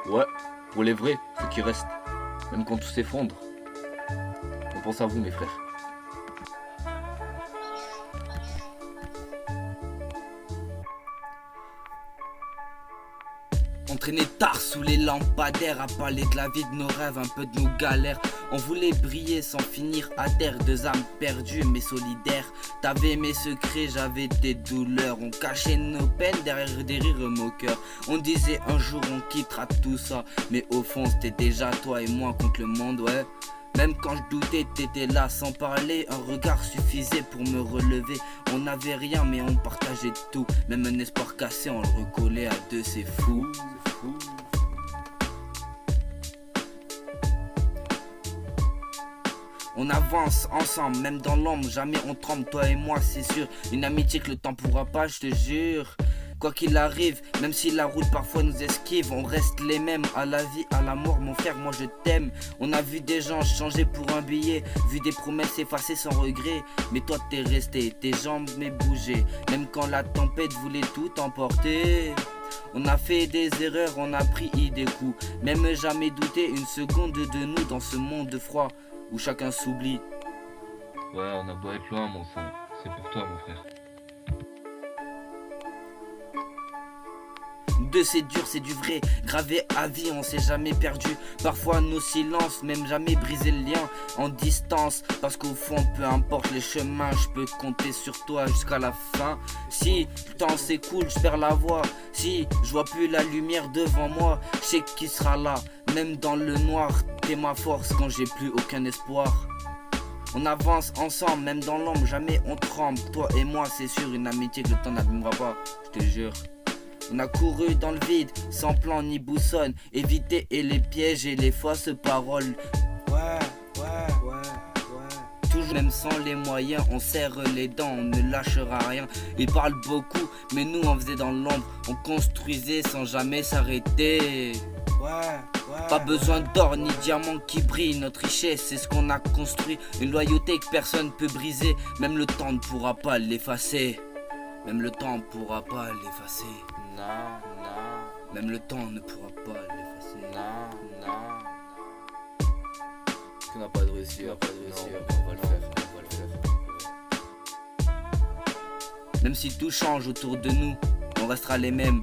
Ouais, pour les vrais, ceux qui restent, même quand tout s'effondre. On pense à vous, mes frères. On traînait tard sous les lampadaires à parler de la vie, de nos rêves, un peu de nos galères. On voulait briller sans finir à terre, deux âmes perdues mais solidaires. T'avais mes secrets, j'avais tes douleurs. On cachait nos peines derrière des rires moqueurs. On disait un jour on quittera tout ça, mais au fond c'était déjà toi et moi contre le monde, ouais. Même quand je doutais, t'étais là sans parler. Un regard suffisait pour me relever. On n'avait rien mais on partageait tout. Même un espoir cassé, on le recollait à deux, c'est fou. On avance ensemble, même dans l'ombre, jamais on tremble, toi et moi c'est sûr. Une amitié que le temps pourra pas, je te jure. Quoi qu'il arrive, même si la route parfois nous esquive, on reste les mêmes, à la vie, à la mort, mon frère, moi je t'aime. On a vu des gens changer pour un billet, vu des promesses effacées sans regret. Mais toi t'es resté, tes jambes m'ont bougé, même quand la tempête voulait tout emporter. On a fait des erreurs, on a pris des coups, même jamais douté une seconde de nous dans ce monde froid où chacun s'oublie. Ouais, on a beau être loin, mon sang. C'est pour toi, mon frère. Deux c'est dur, c'est du vrai, gravé à vie, on s'est jamais perdu. Parfois nos silences, même jamais brisé le lien en distance. Parce qu'au fond, peu importe les chemins, je peux compter sur toi jusqu'à la fin. Si le temps s'écoule, je perds la voix. Si je vois plus la lumière devant moi, je sais qui sera là. Même dans le noir, t'es ma force quand j'ai plus aucun espoir. On avance ensemble, même dans l'ombre, jamais on tremble. Toi et moi, c'est sûr, une amitié que le temps n'abîmera pas, je te jure. On a couru dans le vide, sans plan ni boussole, éviter et les pièges et les fausses paroles. Ouais. Toujours même sans les moyens, on serre les dents, on ne lâchera rien. Ils parlent beaucoup, mais nous on faisait dans l'ombre, on construisait sans jamais s'arrêter. Pas besoin d'or ni diamant qui brille, notre richesse c'est ce qu'on a construit. Une loyauté que personne peut briser, même le temps ne pourra pas l'effacer. Même le temps ne pourra pas l'effacer. Non. Même le temps ne pourra pas l'effacer. Non. On n'a pas de réussite, on va le faire. Même si tout change autour de nous, on restera les mêmes.